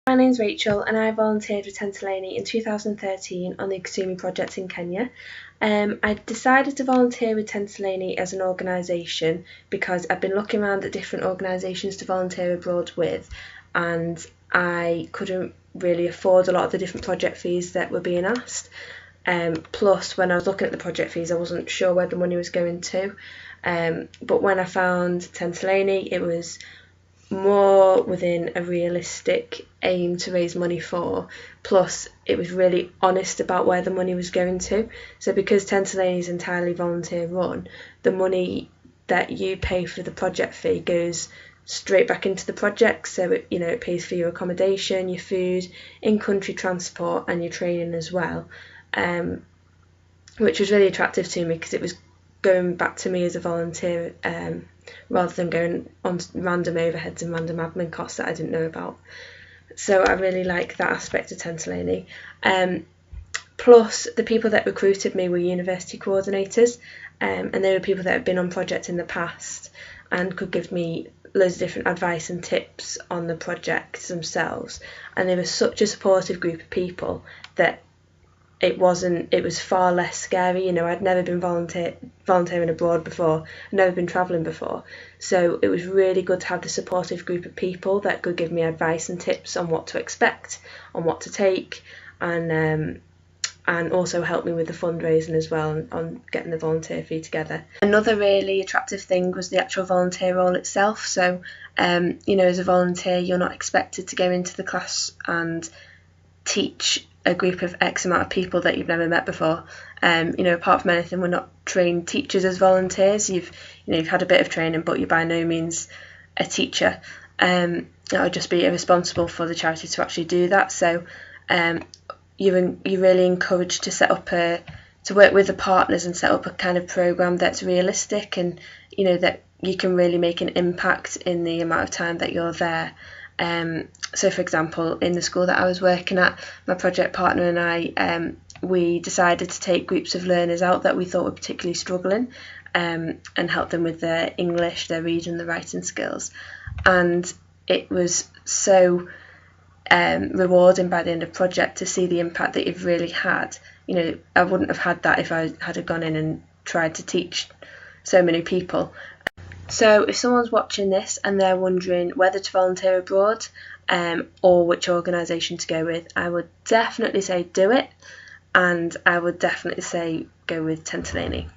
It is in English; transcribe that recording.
My name's Rachel and I volunteered with Tenteleni in 2013 on the Kasumi project in Kenya. I decided to volunteer with Tenteleni as an organisation because I've been looking around at different organisations to volunteer abroad with, and I couldn't really afford a lot of the different project fees that were being asked. Plus, when I was looking at the project fees, I wasn't sure where the money was going to. But when I found Tenteleni, it was more within a realistic aim to raise money for, plus it was really honest about where the money was going to. So because Tenteleni is entirely volunteer run, the money that you pay for the project fee goes straight back into the project, so it pays for your accommodation, your food, in-country transport and your training as well, which was really attractive to me because it was going back to me as a volunteer, rather than going on random overheads and random admin costs that I didn't know about. So I really like that aspect of Tenteleni. Plus, the people that recruited me were university coordinators, and they were people that had been on projects in the past and could give me loads of different advice and tips on the projects themselves. And they were such a supportive group of people that it was far less scary. I'd never been volunteering abroad before, I'd never been travelling before, so it was really good to have the supportive group of people that could give me advice and tips on what to expect, on what to take, and also help me with the fundraising as well, on getting the volunteer fee together. Another really attractive thing was the actual volunteer role itself. So as a volunteer, you're not expected to go into the class and teach a group of X amount of people that you've never met before. Apart from anything, we're not trained teachers as volunteers. You've had a bit of training, but you're by no means a teacher. That would just be irresponsible for the charity to actually do that. So you're really encouraged to to work with the partners and set up a kind of programme that's realistic, and that you can really make an impact in the amount of time that you're there. So for example, in the school that I was working at, my project partner and I, we decided to take groups of learners out that we thought were particularly struggling, and help them with their English, their reading, their writing skills. And it was so rewarding by the end of the project to see the impact that you've really had. I wouldn't have had that if I had gone in and tried to teach so many people. So if someone's watching this and they're wondering whether to volunteer abroad, or which organisation to go with, I would definitely say do it, and I would definitely say go with Tenteleni.